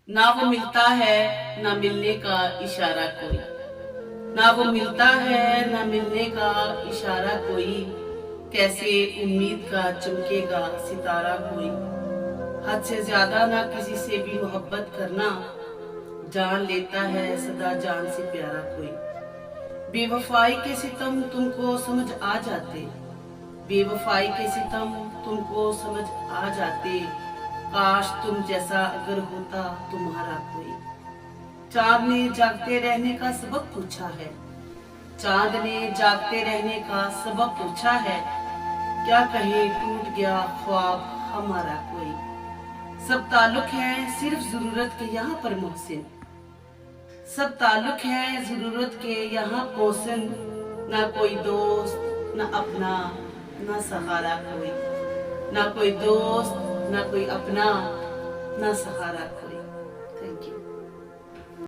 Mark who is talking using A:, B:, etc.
A: ना वो मिलता है ना मिलने का इशारा कोई, ना वो मिलता है ना मिलने का इशारा कोई, कैसे उम्मीद का चमकेगा सितारा कोई। हद से ज्यादा ना किसी से भी मोहब्बत करना, जान लेता है सदा जान से प्यारा कोई। बेवफाई के सितम तुमको समझ आ जाते, बेवफाई के सितम तुमको समझ आ जाते, काश तुम जैसा अगर होता तुम्हारा कोई। चांद ने जागते रहने का सबक पूछा है, चांद ने जागते रहने का सबक पूछा है, क्या कहे टूट गया ख्वाब हमारा कोई। सब ताल्लुक है सिर्फ जरूरत के यहाँ पर मोहसिन, सब ताल्लुक है जरूरत के यहाँ मोहसिन, ना कोई दोस्त ना अपना ना सहारा कोई, ना कोई दोस्त ना कोई अपना ना सहारा कोई।